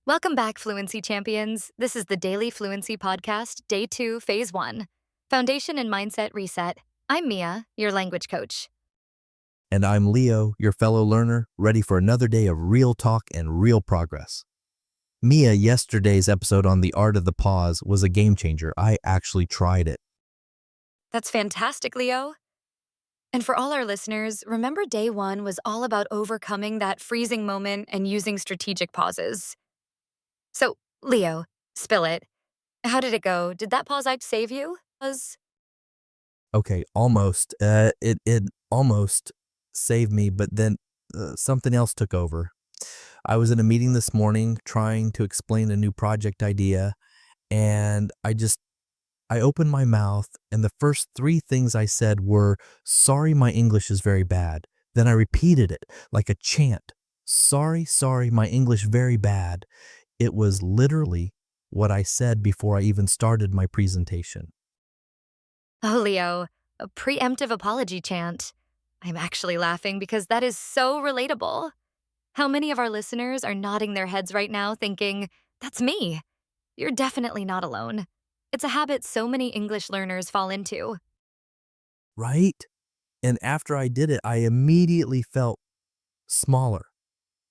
Welcome back, Fluency Champions. This is the Daily Fluency Podcast, Day 2, Phase 1 Foundation and Mindset Reset. I'm Mia, your language coach. And I'm Leo, your fellow learner, ready for another day of real talk and real progress. Mia, yesterday's episode on the art of the pause was a game changer. I actually tried it. That's fantastic, Leo. And for all our listeners, remember Day 1 was all about overcoming that freezing moment and using strategic pauses. So, Leo, spill it. How did it go? Did that pause act save you? Okay, almost. It almost saved me, but then something else took over. I was in a meeting this morning trying to explain a new project idea, and I opened my mouth, and the first three things I said were, "Sorry, my English is very bad." Then I repeated it like a chant. Sorry, my English very bad. It was literally what I said before I even started my presentation. Oh, Leo, a preemptive apology chant. I'm actually laughing because that is so relatable. How many of our listeners are nodding their heads right now thinking, that's me? You're definitely not alone. It's a habit so many English learners fall into. Right? And after I did it, I immediately felt smaller,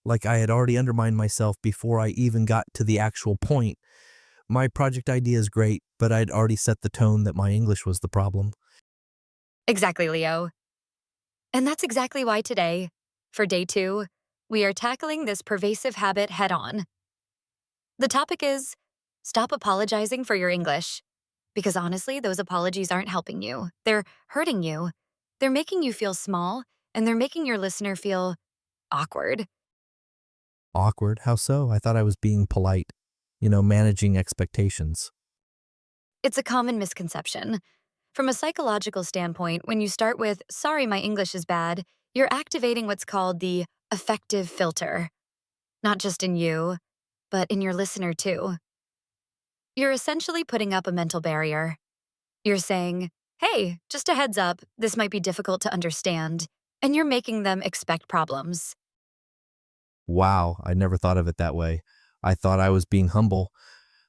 like I had already undermined myself before I even got to the actual point. My project idea is great, but I'd already set the tone that my English was the problem. Exactly, Leo. And that's exactly why today, for Day 2, we are tackling this pervasive habit head on. The topic is stop apologizing for your English. Because honestly, those apologies aren't helping you. They're hurting you. They're making you feel small, and they're making your listener feel awkward. Awkward? How so? I thought I was being polite, managing expectations. It's a common misconception. From a psychological standpoint, when you start with, sorry, my English is bad, you're activating what's called the affective filter. Not just in you, but in your listener too. You're essentially putting up a mental barrier. You're saying, hey, just a heads up, this might be difficult to understand, and you're making them expect problems. Wow, I never thought of it that way. I thought I was being humble.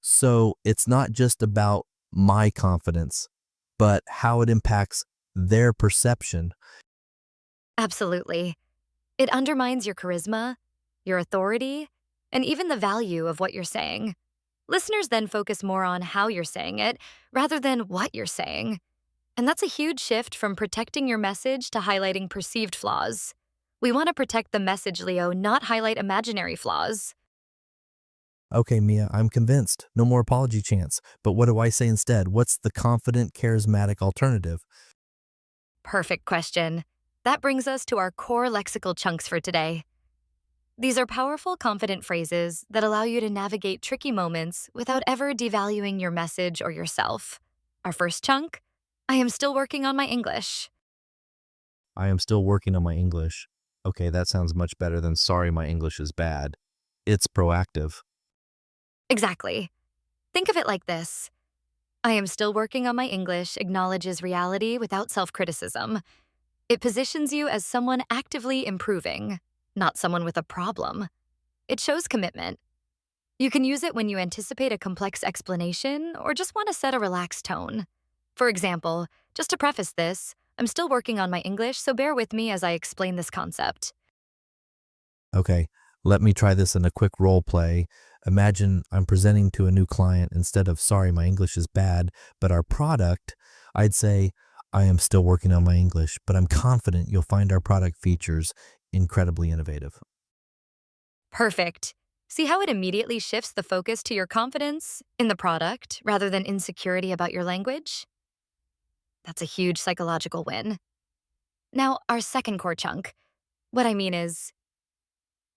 So it's not just about my confidence, but how it impacts their perception. Absolutely. It undermines your charisma, your authority, and even the value of what you're saying. Listeners then focus more on how you're saying it rather than what you're saying. And that's a huge shift from protecting your message to highlighting perceived flaws. We want to protect the message, Leo, not highlight imaginary flaws. Okay, Mia, I'm convinced. No more apology chants. But what do I say instead? What's the confident, charismatic alternative? Perfect question. That brings us to our core lexical chunks for today. These are powerful, confident phrases that allow you to navigate tricky moments without ever devaluing your message or yourself. Our first chunk, I am still working on my English. I am still working on my English. Okay, that sounds much better than sorry, my English is bad. It's proactive. Exactly. Think of it like this. I am still working on my English acknowledges reality without self-criticism. It positions you as someone actively improving, not someone with a problem. It shows commitment. You can use it when you anticipate a complex explanation or just want to set a relaxed tone. For example, just to preface this, I'm still working on my English, so bear with me as I explain this concept. Okay, let me try this in a quick role play. Imagine I'm presenting to a new client instead of sorry, my English is bad, but our product, I'd say, I am still working on my English, but I'm confident you'll find our product features incredibly innovative. Perfect. See how it immediately shifts the focus to your confidence in the product rather than insecurity about your language? That's a huge psychological win. Now, our second core chunk. What I mean is,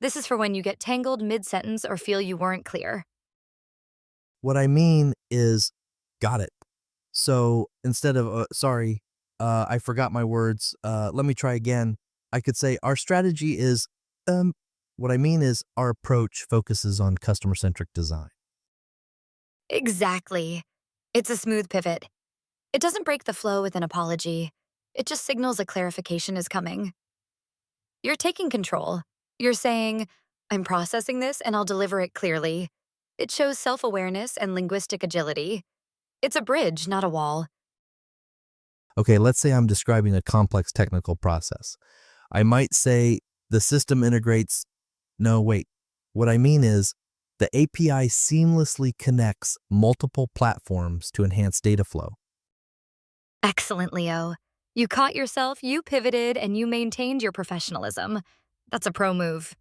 this is for when you get tangled mid-sentence or feel you weren't clear. What I mean is, got it. So instead of, sorry, I forgot my words, let me try again, I could say, our strategy is, um, what I mean is, our approach focuses on customer centric design. Exactly. It's a smooth pivot. It doesn't break the flow with an apology. It just signals a clarification is coming. You're taking control. You're saying, I'm processing this and I'll deliver it clearly, It shows self awareness and linguistic agility. It's a bridge, not a wall. Okay, let's say I'm describing a complex technical process. I might say the system integrates. No, wait. What I mean is the API seamlessly connects multiple platforms to enhance data flow. Excellent, Leo. You caught yourself, you pivoted, and you maintained your professionalism. That's a pro move.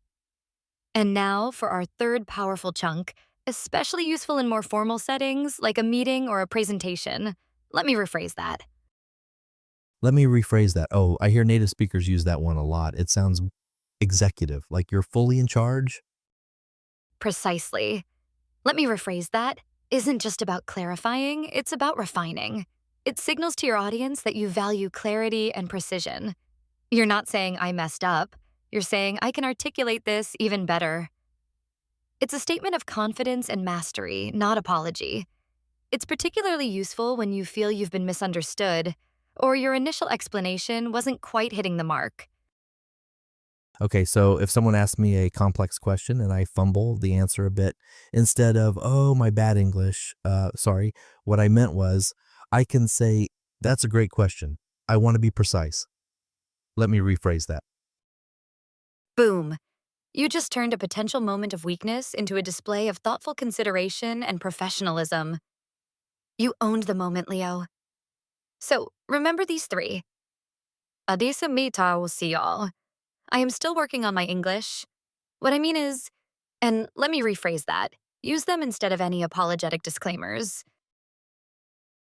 And now for our third powerful chunk, especially useful in more formal settings like a meeting or a presentation. Let me rephrase that. Let me rephrase that. Oh, I hear native speakers use that one a lot. It sounds executive, like you're fully in charge. Precisely. Let me rephrase that. Isn't just about clarifying, it's about refining. It signals to your audience that you value clarity and precision. You're not saying I messed up. You're saying I can articulate this even better. It's a statement of confidence and mastery, not apology. It's particularly useful when you feel you've been misunderstood or your initial explanation wasn't quite hitting the mark. Okay, so if someone asks me a complex question and I fumble the answer a bit, instead of, oh, my bad English, sorry, what I meant was, I can say, that's a great question. I want to be precise. Let me rephrase that. Boom. You just turned a potential moment of weakness into a display of thoughtful consideration and professionalism. You owned the moment, Leo. So remember these three. Adisa mita will see y'all. I am still working on my English. What I mean is, and let me rephrase that, use them instead of any apologetic disclaimers.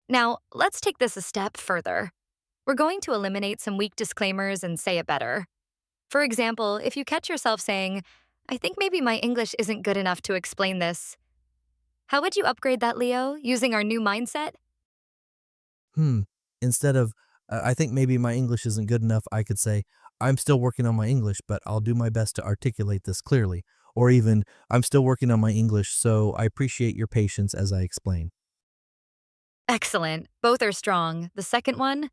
Now, let's take this a step further. We're going to eliminate some weak disclaimers and say it better. For example, if you catch yourself saying, I think maybe my English isn't good enough to explain this, how would you upgrade that, Leo, using our new mindset? Hmm. Instead of, I think maybe my English isn't good enough, I could say, I'm still working on my English, but I'll do my best to articulate this clearly. Or even, I'm still working on my English, so I appreciate your patience as I explain. Excellent. Both are strong. The second one,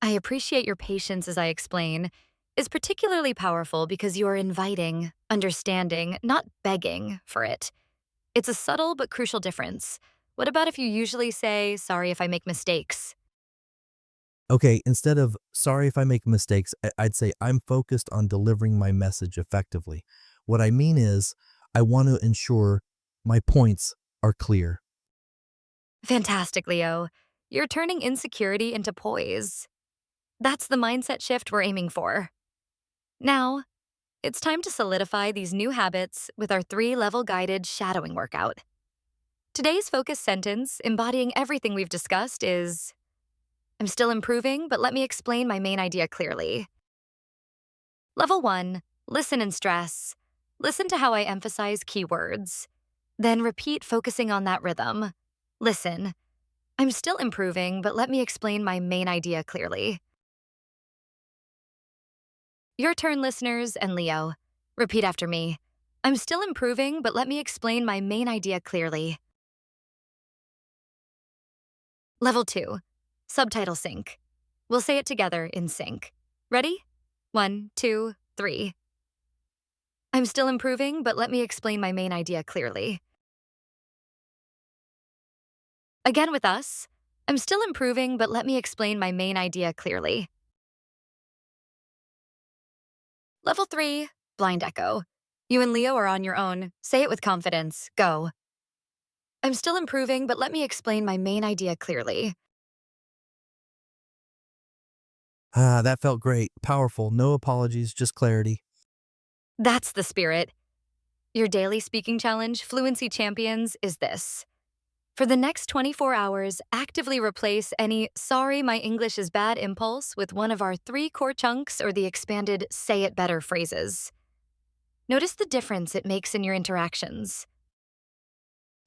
I appreciate your patience as I explain, is particularly powerful because you're inviting, understanding, not begging for it. It's a subtle but crucial difference. What about if you usually say, sorry if I make mistakes? Okay, instead of, sorry if I make mistakes, I'd say, I'm focused on delivering my message effectively. What I mean is, I want to ensure my points are clear. Fantastic, Leo. You're turning insecurity into poise. That's the mindset shift we're aiming for. Now, it's time to solidify these new habits with our 3-level guided shadowing workout. Today's focus sentence, embodying everything we've discussed, is I'm still improving, but let me explain my main idea clearly. Level 1, listen and stress. Listen to how I emphasize keywords. Then repeat, focusing on that rhythm. Listen, I'm still improving, but let me explain my main idea clearly. Your turn, listeners, and Leo. Repeat after me. I'm still improving, but let me explain my main idea clearly. Level 2, subtitle sync. We'll say it together in sync. Ready? 1, 2, 3. I'm still improving, but let me explain my main idea clearly. Again with us. I'm still improving, but let me explain my main idea clearly. Level 3, blind echo. You and Leo are on your own. Say it with confidence. Go. I'm still improving, but let me explain my main idea clearly. Ah, that felt great. Powerful. No apologies, just clarity. That's the spirit. Your daily speaking challenge, Fluency Champions, is this. For the next 24 hours, actively replace any sorry my English is bad impulse with one of our 3 core chunks or the expanded say it better phrases. Notice the difference it makes in your interactions.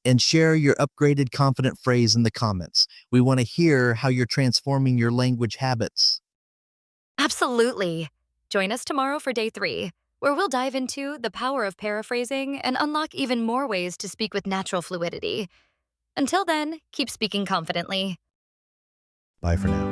And share your upgraded confident phrase in the comments. We want to hear how you're transforming your language habits. Absolutely. Join us tomorrow for day 3, where we'll dive into the power of paraphrasing and unlock even more ways to speak with natural fluidity. Until then, keep speaking confidently. Bye for now.